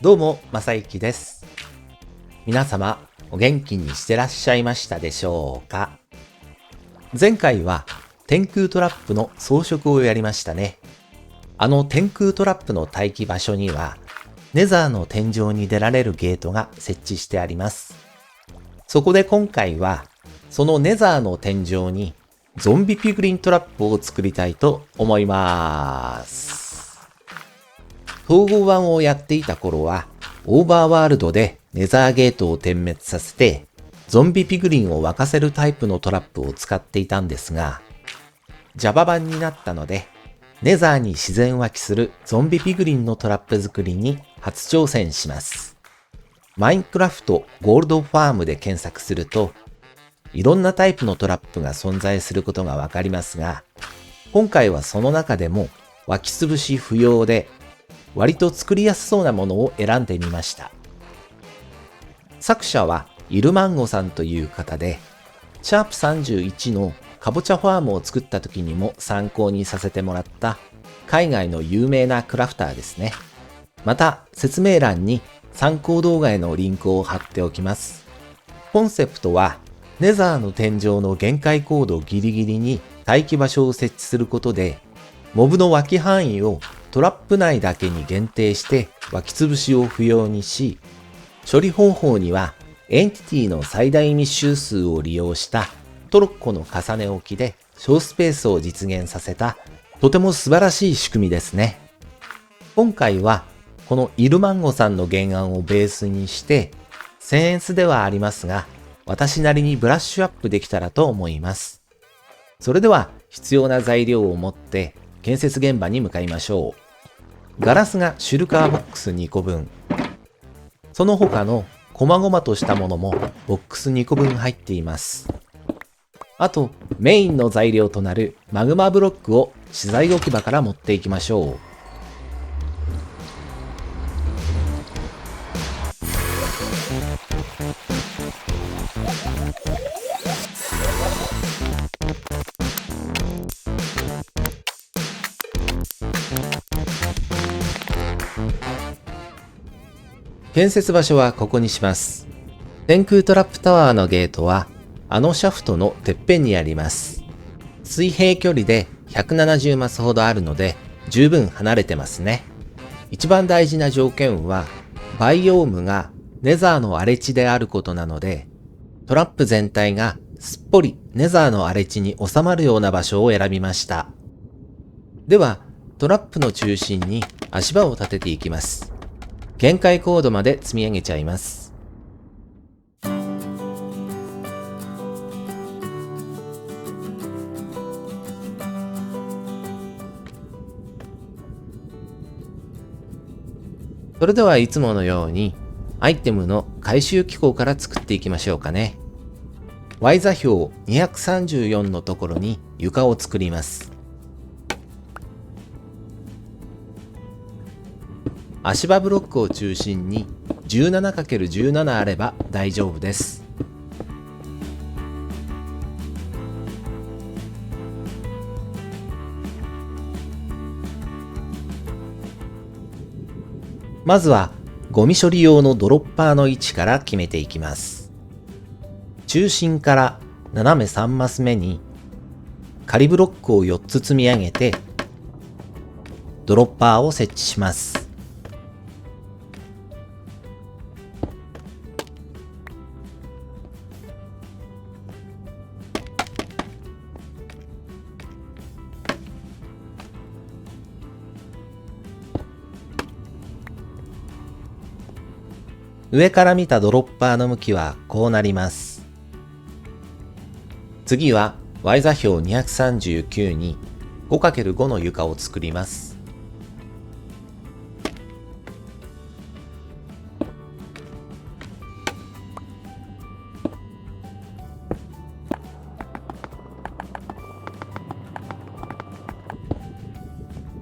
どうも、まさゆきです。皆様、お元気にしてらっしゃいましたでしょうか？前回は天空トラップの装飾をやりましたね。天空トラップの待機場所には、ネザーの天井に出られるゲートが設置してあります。そこで今回は、そのネザーの天井にゾンビピグリントラップを作りたいと思います。統合版をやっていた頃は、オーバーワールドでネザーゲートを点滅させて、ゾンビピグリンを沸かせるタイプのトラップを使っていたんですが、Java 版になったので、ネザーに自然湧きするゾンビピグリンのトラップ作りに初挑戦します。マインクラフトゴールドファームで検索すると、いろんなタイプのトラップが存在することがわかりますが、今回はその中でも湧き潰し不要で、割と作りやすそうなものを選んでみました。作者はイルマンゴさんという方で、シャープ31のかぼちゃファームを作った時にも参考にさせてもらった海外の有名なクラフターですね。また説明欄に参考動画へのリンクを貼っておきます。コンセプトはネザーの天井の限界高度ギリギリに待機場所を設置することで、モブの湧き範囲をトラップ内だけに限定して湧き潰しを不要にし、処理方法にはエンティティの最大密集数を利用したトロッコの重ね置きで小スペースを実現させたとても素晴らしい仕組みですね。今回はこのイルマンゴさんの原案をベースにして僭越ではありますが、私なりにブラッシュアップできたらと思います。それでは必要な材料を持って建設現場に向かいましょう。ガラスがシュルカーボックス2個分。その他の細々としたものもボックス2個分入っています。あとメインの材料となるマグマブロックを資材置き場から持っていきましょう。建設場所はここにします。天空トラップタワーのゲートはシャフトのてっぺんにあります。水平距離で170マスほどあるので十分離れてますね。一番大事な条件はバイオームがネザーの荒れ地であることなので、トラップ全体がすっぽりネザーの荒れ地に収まるような場所を選びました。ではトラップの中心に足場を立てていきます。限界高度まで積み上げちゃいます。それではいつものようにアイテムの回収機構から作っていきましょうかね。Y 座標234のところに床を作ります。足場ブロックを中心に 17×17 あれば大丈夫です。まずはゴミ処理用のドロッパーの位置から決めていきます。中心から斜め3マス目に仮ブロックを4つ積み上げてドロッパーを設置します。上から見たドロッパーの向きはこうなります。次は Y 座標239に 5×5 の床を作ります。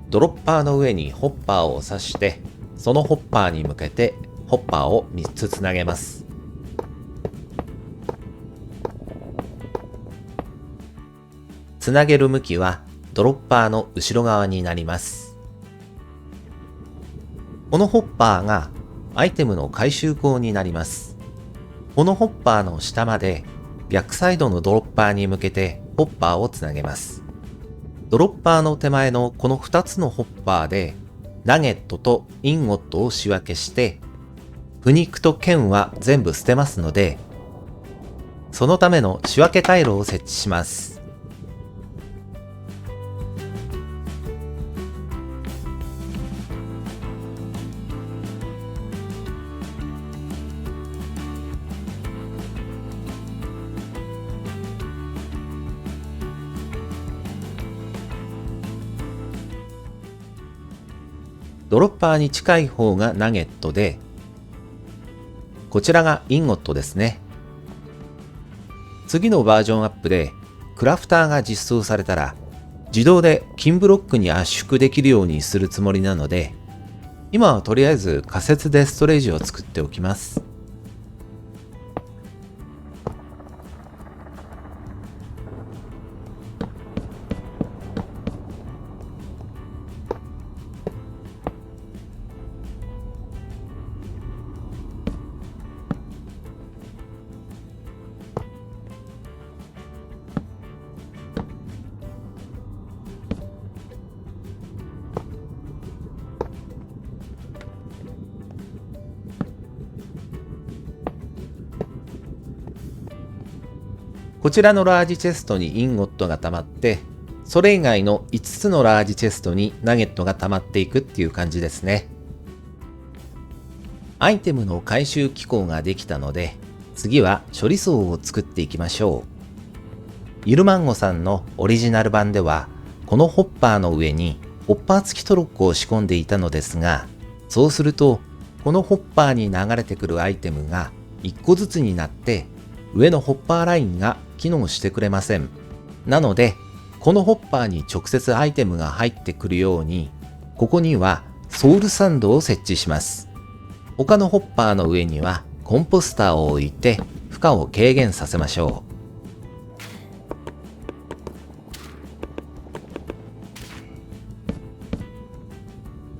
ドロッパーの上にホッパーを刺して、そのホッパーに向けてホッパーを3つつなげます。つなげる向きはドロッパーの後ろ側になります。このホッパーがアイテムの回収口になります。このホッパーの下まで逆サイドのドロッパーに向けてホッパーをつなげます。ドロッパーの手前のこの2つのホッパーでナゲットとインゴットを仕分けして、腐肉と剣は全部捨てますので、そのための仕分け回路を設置します。ドロッパーに近い方がナゲットで、こちらがインゴットですね。次のバージョンアップでクラフターが実装されたら、自動で金ブロックに圧縮できるようにするつもりなので、今はとりあえず仮設でストレージを作っておきます。こちらのラージチェストにインゴットが溜まって、それ以外の5つのラージチェストにナゲットが溜まっていくっていう感じですね。アイテムの回収機構ができたので、次は処理層を作っていきましょう。ゆるまんごさんのオリジナル版では、このホッパーの上にホッパー付きトロッコを仕込んでいたのですが、そうすると、このホッパーに流れてくるアイテムが1個ずつになって、上のホッパーラインが機能してくれません。なので、このホッパーに直接アイテムが入ってくるように、ここにはソウルサンドを設置します。他のホッパーの上にはコンポスターを置いて負荷を軽減させましょ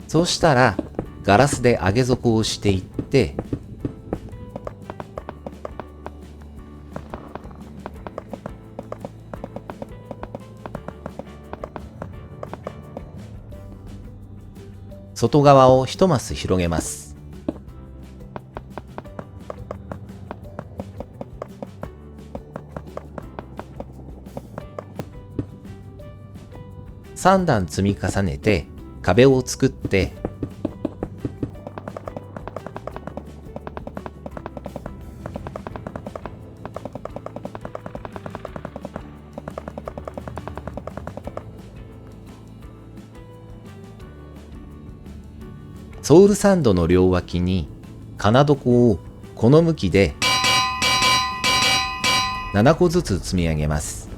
う。そうしたら、ガラスで上げ底をしていって、外側を1マス広げます。3段積み重ねて壁を作って、ソウルサンドの両脇に金床をこの向きで7個ずつ積み上げます。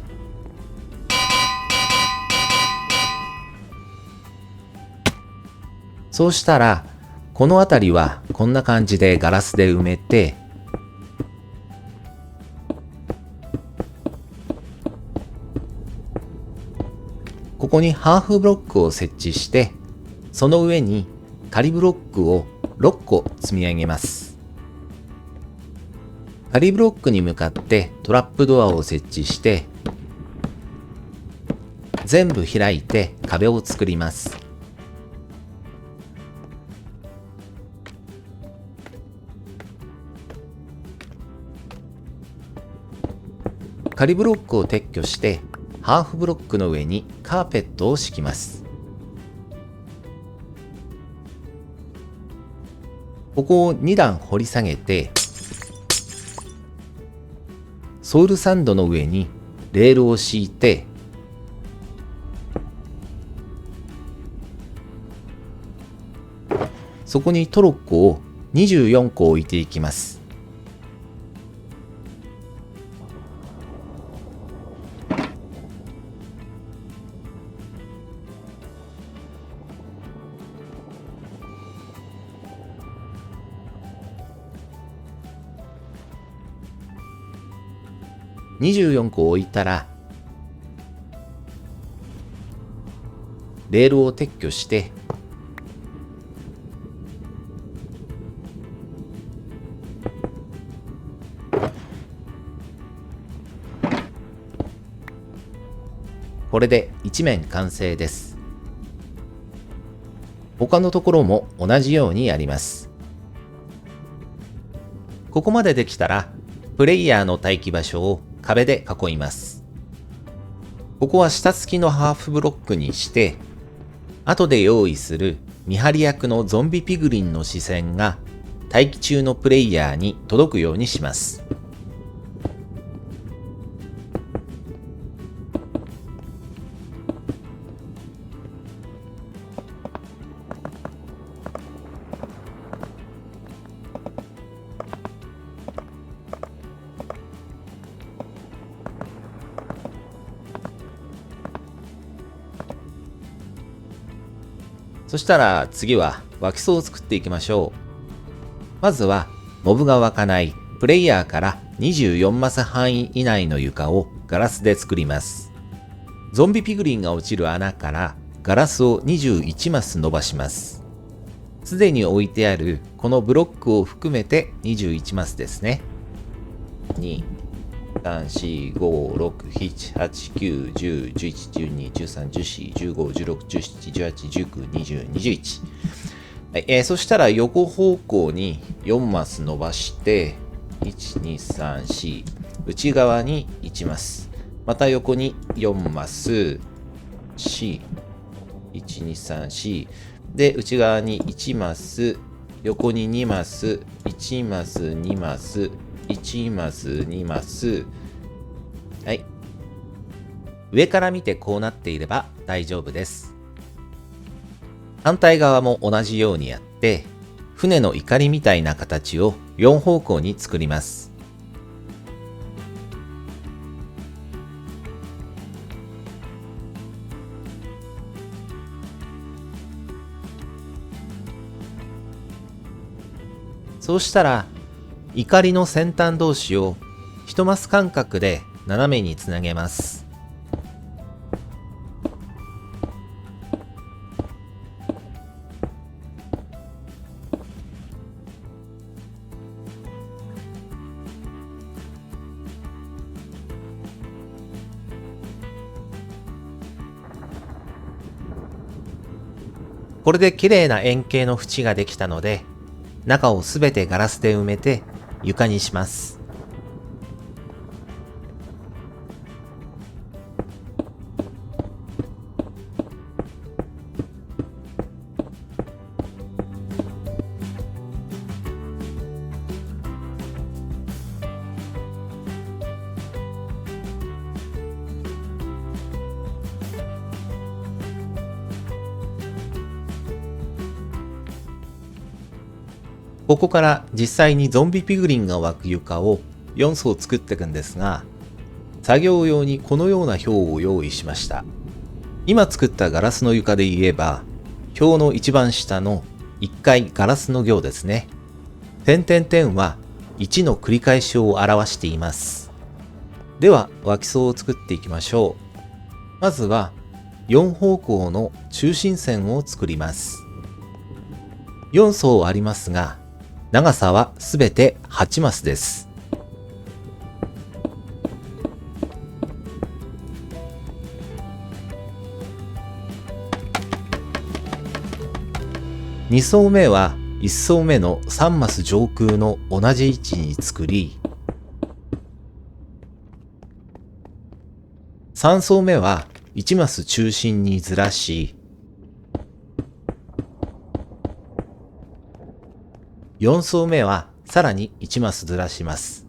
そうしたら、この辺りはこんな感じでガラスで埋めて、ここにハーフブロックを設置して、その上に仮ブロックを6個積み上げます。仮ブロックに向かってトラップドアを設置して、全部開いて壁を作ります。仮ブロックを撤去して、ハーフブロックの上にカーペットを敷きます。ここを2段掘り下げて、ソウルサンドの上にレールを敷いて、そこにトロッコを24個置いていきます。24個置いたら、レールを撤去して、これで一面完成です。他のところも同じようにやります。ここまでできたら、プレイヤーの待機場所を壁で囲います。ここは下付きのハーフブロックにして、後で用意する見張り役のゾンビピグリンの視線が待機中のプレイヤーに届くようにします。そしたら次は湧き槽を作っていきましょう。まずはモブが湧かないプレイヤーから24マス範囲以内の床をガラスで作ります。ゾンビピグリンが落ちる穴からガラスを21マス伸ばします。すでに置いてあるこのブロックを含めて21マスですね。2、3、4、5、6、7、8、9、10、11、12、13、14、15、16、17、18、19、20、21。はい、そしたら横方向に4マス伸ばして、1、2、3、4、内側に1マス。また横に4マス、4、1、2、3、4。で、内側に1マス、横に2マス、1マス、2マス、1マス、2マス。はい。上から見てこうなっていれば大丈夫です。反対側も同じようにやって、船の怒りみたいな形を4方向に作ります。そうしたら、怒りの先端同士を1マス間隔で斜めにつなげます。これで綺麗な円形の縁ができたので、中をすべてガラスで埋めて床にします。ここから実際にゾンビピグリンが湧く床を4層作っていくんですが、作業用にこのような表を用意しました。今作ったガラスの床で言えば、表の一番下の1階ガラスの行ですね。点々点は1の繰り返しを表しています。では湧き槽を作っていきましょう。まずは4方向の中心線を作ります。4層ありますが、長さはすべて8マスです。2層目は1層目の3マス上空の同じ位置に作り、3層目は1マス中心にずらし、4層目はさらに1マスずらします。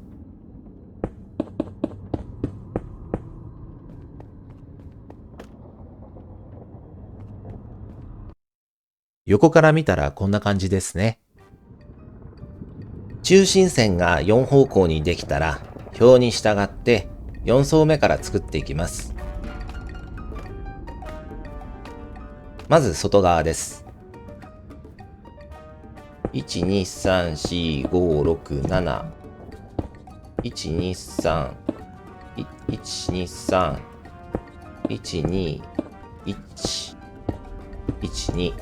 横から見たらこんな感じですね。中心線が4方向にできたら、表に従って4層目から作っていきます。まず外側です。1、2、3、4、5、6、7。1、2、3。1、2、3。1、2、1。1、2。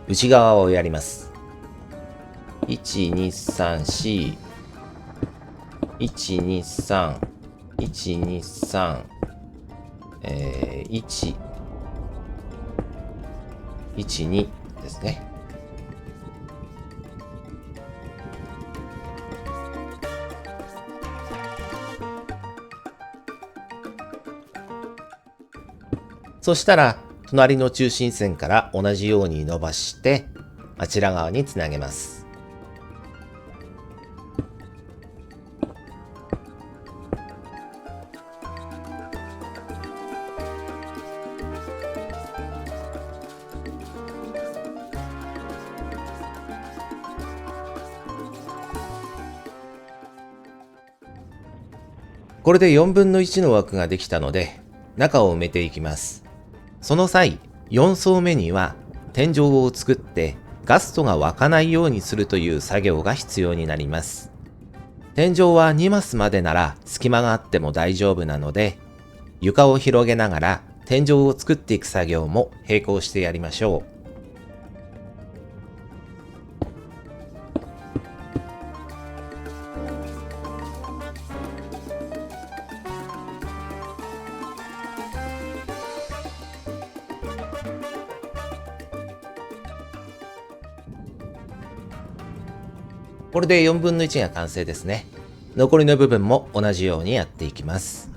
内側をやります。1、2、3、4。123、123、1、12ですね。そしたら、隣の中心線から同じように伸ばして、あちら側につなげます。これで4分の1の枠ができたので、中を埋めていきます。その際、4層目には天井を作ってガストが湧かないようにするという作業が必要になります。天井は2マスまでなら隙間があっても大丈夫なので、床を広げながら天井を作っていく作業も並行してやりましょう。これで4分の1が完成ですね。残りの部分も同じようにやっていきます。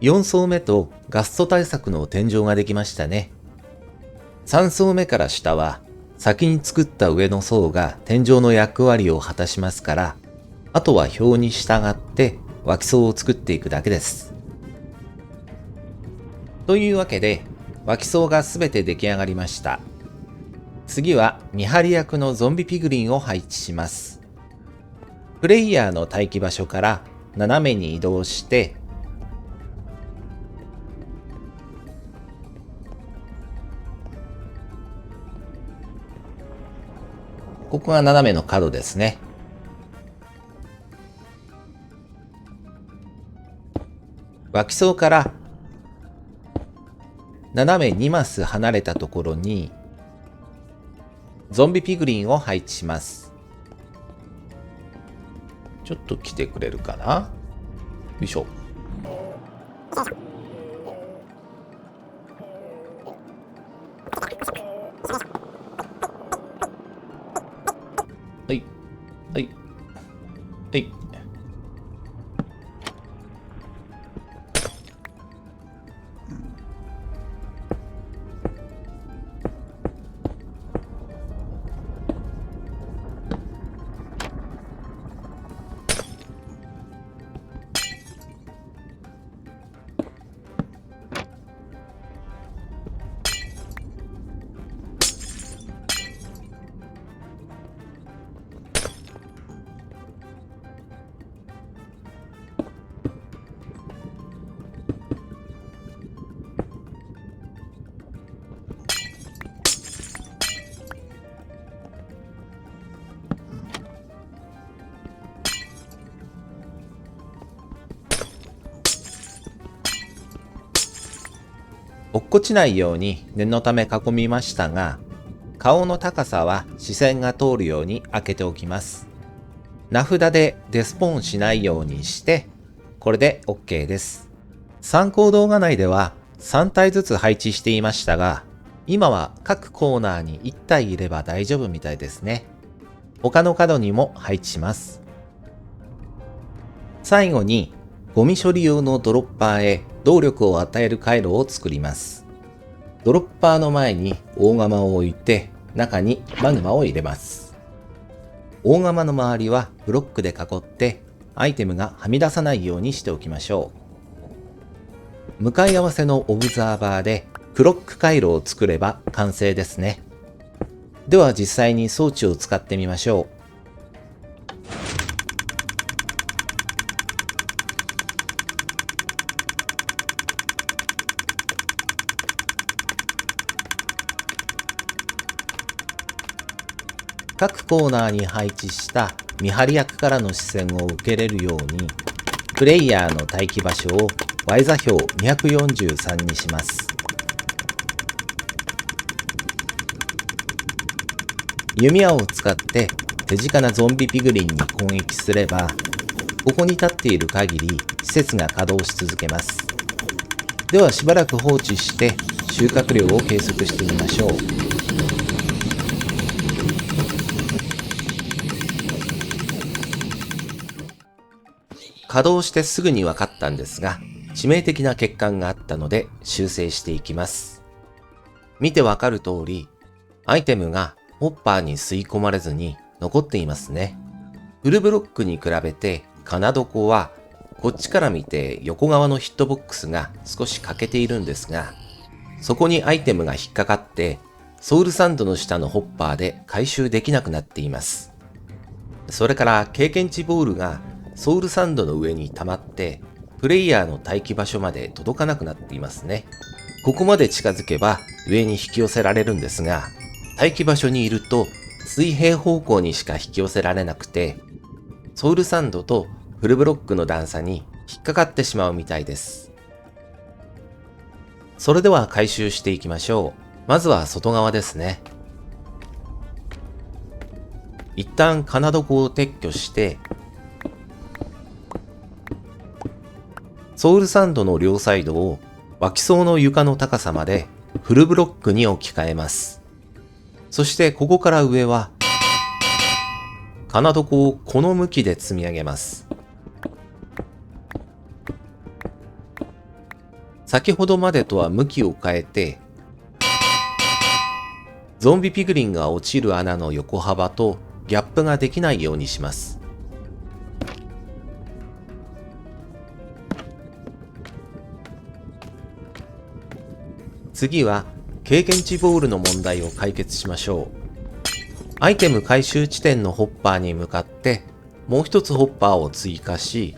4層目とガスト対策の天井ができましたね。3層目から下は先に作った上の層が天井の役割を果たしますから、あとは表に従って脇層を作っていくだけです。というわけで脇層がすべて出来上がりました。次は見張り役のゾンビピグリンを配置します。プレイヤーの待機場所から斜めに移動して、ここが斜めの角ですね。脇層から斜め2マス離れたところにゾンビピグリンを配置します。ちょっと来てくれるかな？よいしょ。はい。はい。はい。落っこちないように念のため囲みましたが、顔の高さは視線が通るように開けておきます。名札でデスポーンしないようにして、これで OK です。参考動画内では3体ずつ配置していましたが、今は各コーナーに1体いれば大丈夫みたいですね。他の角にも配置します。最後にゴミ処理用のドロッパーへ動力を与える回路を作ります。ドロッパーの前に大釜を置いて中にマグマを入れます。大釜の周りはブロックで囲ってアイテムがはみ出さないようにしておきましょう。向かい合わせのオブザーバーでクロック回路を作れば完成ですね。では実際に装置を使ってみましょう。各コーナーに配置した見張り役からの視線を受けれるように、プレイヤーの待機場所を Y 座標243にします。弓矢を使って手近なゾンビピグリンに攻撃すれば、ここに立っている限り施設が稼働し続けます。ではしばらく放置して収穫量を計測してみましょう。稼働してすぐに分かったんですが、致命的な欠陥があったので修正していきます。見てわかる通り、アイテムがホッパーに吸い込まれずに残っていますね。フルブロックに比べてカナドコはこっちから見て横側のヒットボックスが少し欠けているんですが、そこにアイテムが引っかかってソウルサンドの下のホッパーで回収できなくなっています。それから経験値ボールがソウルサンドの上に溜まってプレイヤーの待機場所まで届かなくなっていますね。ここまで近づけば上に引き寄せられるんですが、待機場所にいると水平方向にしか引き寄せられなくて、ソウルサンドとフルブロックの段差に引っかかってしまうみたいです。それでは回収していきましょう。まずは外側ですね。一旦カナドコを撤去して、ソウルサンドの両サイドを脇層の床の高さまでフルブロックに置き換えます。そしてここから上はカナドコをこの向きで積み上げます。先ほどまでとは向きを変えて、ゾンビピグリンが落ちる穴の横幅とギャップができないようにします。次は経験値ボールの問題を解決しましょう。アイテム回収地点のホッパーに向かってもう一つホッパーを追加し、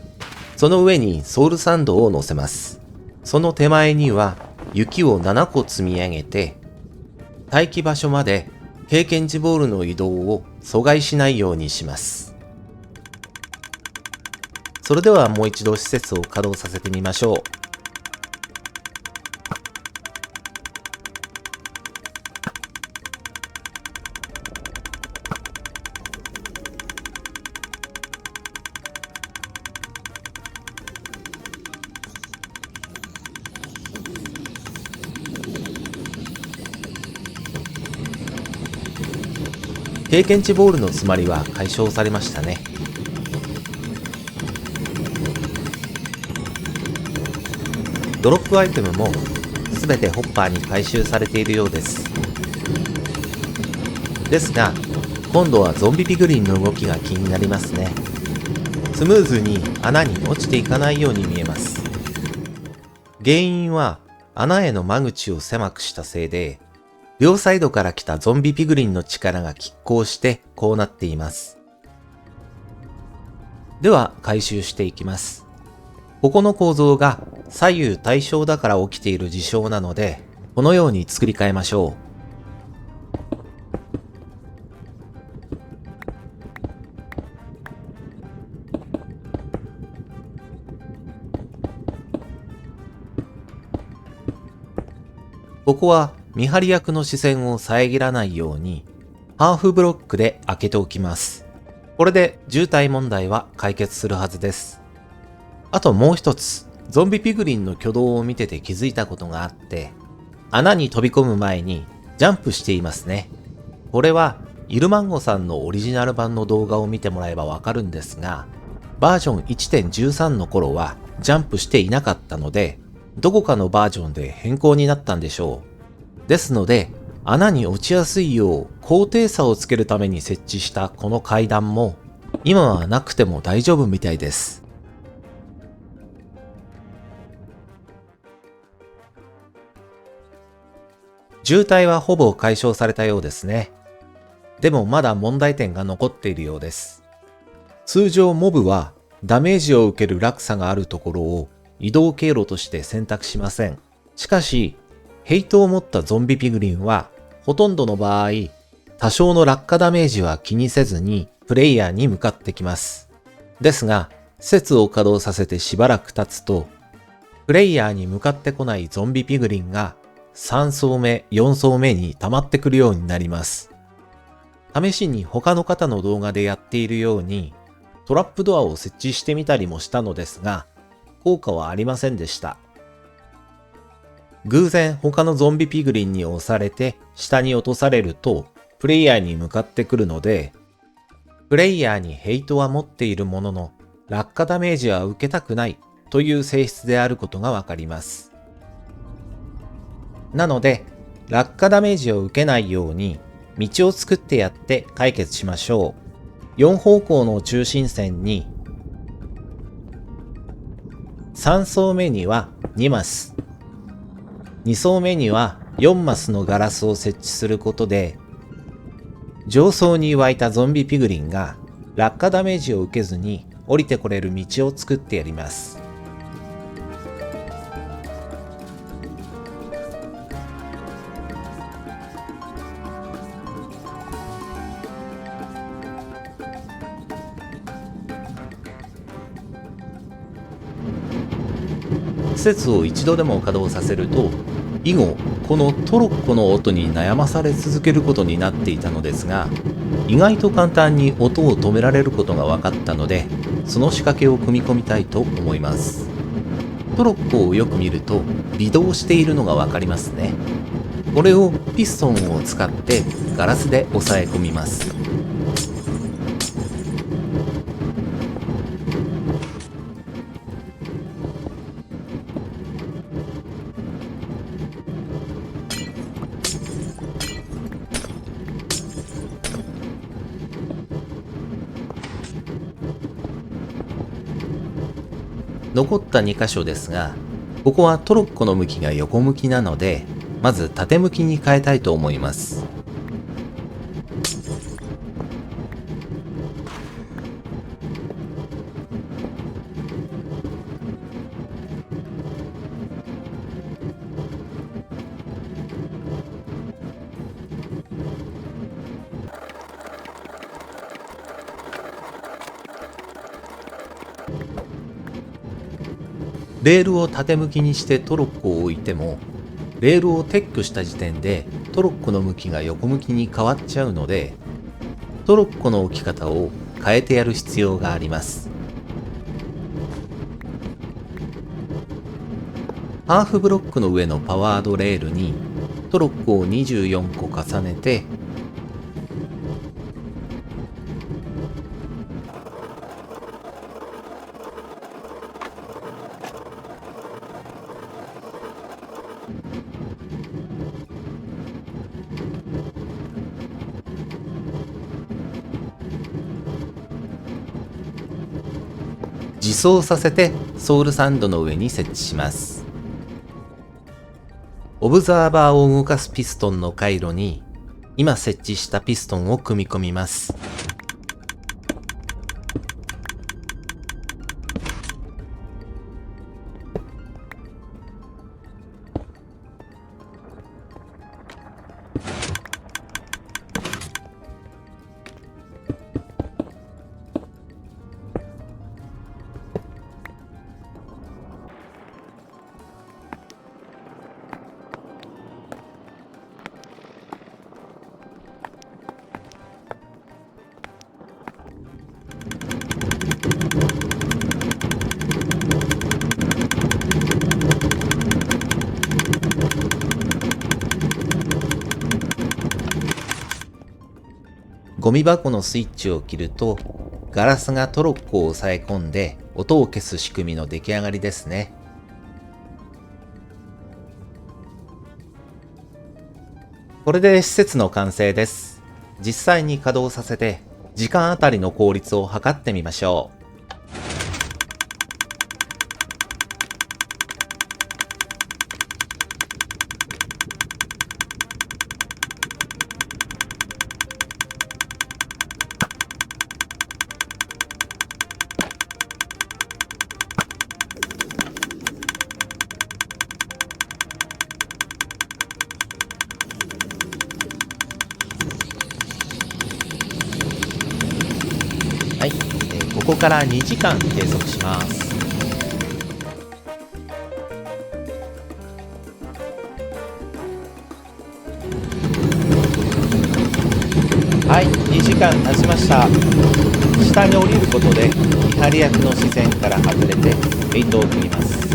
その上にソウルサンドを乗せます。その手前には雪を7個積み上げて、待機場所まで経験値ボールの移動を阻害しないようにします。それではもう一度施設を稼働させてみましょう。経験値ボールの詰まりは解消されましたね。ドロップアイテムもすべてホッパーに回収されているようです。ですが、今度はゾンビピグリンの動きが気になりますね。スムーズに穴に落ちていかないように見えます。原因は穴への間口を狭くしたせいで、両サイドから来たゾンビピグリンの力が拮抗してこうなっています。では回収していきます。ここの構造が左右対称だから起きている事象なので、このように作り変えましょう。ここは見張り役の視線を遮らないようにハーフブロックで開けておきます。これで渋滞問題は解決するはずです。あともう一つ、ゾンビピグリンの挙動を見てて気づいたことがあって、穴に飛び込む前にジャンプしていますね。これはイルマンゴさんのオリジナル版の動画を見てもらえばわかるんですが、バージョン 1.13 の頃はジャンプしていなかったので、どこかのバージョンで変更になったんでしょう。ですので、穴に落ちやすいよう高低差をつけるために設置したこの階段も、今はなくても大丈夫みたいです。渋滞はほぼ解消されたようですね。でもまだ問題点が残っているようです。通常モブはダメージを受ける落差があるところを移動経路として選択しません。しかし、ヘイトを持ったゾンビピグリンはほとんどの場合、多少の落下ダメージは気にせずにプレイヤーに向かってきます。ですが、施設を稼働させてしばらく経つと、プレイヤーに向かってこないゾンビピグリンが3層目、4層目に溜まってくるようになります。試しに他の方の動画でやっているようにトラップドアを設置してみたりもしたのですが、効果はありませんでした。偶然他のゾンビピグリンに押されて下に落とされるとプレイヤーに向かってくるので、プレイヤーにヘイトは持っているものの落下ダメージは受けたくないという性質であることがわかります。なので、落下ダメージを受けないように道を作ってやって解決しましょう。4方向の中心線に3層目には2マス、2層目には4マスのガラスを設置することで、上層に湧いたゾンビピグリンが落下ダメージを受けずに降りてこれる道を作ってやります。施設を一度でも稼働させると、以後このトロッコの音に悩まされ続けることになっていたのですが、意外と簡単に音を止められることが分かったので、その仕掛けを組み込みたいと思います。トロッコをよく見ると微動しているのが分かりますね。これをピストンを使ってガラスで押さえ込みます。残った2箇所ですが、ここはトロッコの向きが横向きなので、まず縦向きに変えたいと思います。レールを縦向きにしてトロッコを置いても、レールを撤去した時点でトロッコの向きが横向きに変わっちゃうので、トロッコの置き方を変えてやる必要があります。ハーフブロックの上のパワードレールにトロッコを24個重ねて、自走させてソウルサンドの上に設置します。オブザーバーを動かすピストンの回路に今設置したピストンを組み込みます。ゴミ箱のスイッチを切ると、ガラスがトロッコを押さえ込んで音を消す仕組みの出来上がりですね。これで施設の完成です。実際に稼働させて時間あたりの効率を測ってみましょう。こから2時間計測します。はい、2時間経ちました。下に降りることで見張り役の視線から外れてフェイトを切ります。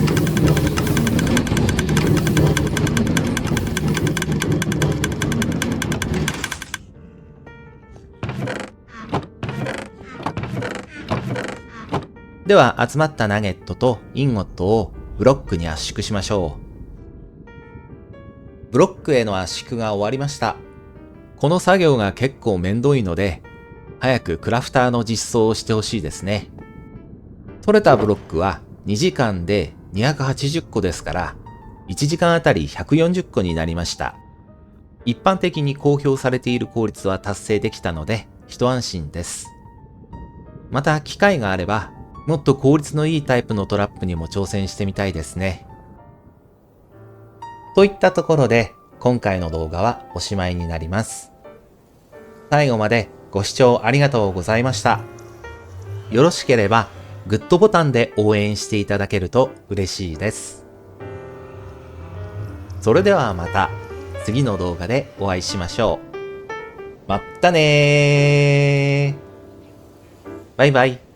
では集まったナゲットとインゴットをブロックに圧縮しましょう。ブロックへの圧縮が終わりました。この作業が結構めんどいので、早くクラフターの実装をしてほしいですね。取れたブロックは2時間で280個ですから、1時間あたり140個になりました。一般的に公表されている効率は達成できたので、一安心です。また機会があれば、もっと効率のいいタイプのトラップにも挑戦してみたいですね。といったところで、今回の動画はおしまいになります。最後までご視聴ありがとうございました。よろしければグッドボタンで応援していただけると嬉しいです。それではまた次の動画でお会いしましょう。まったねー。バイバイ。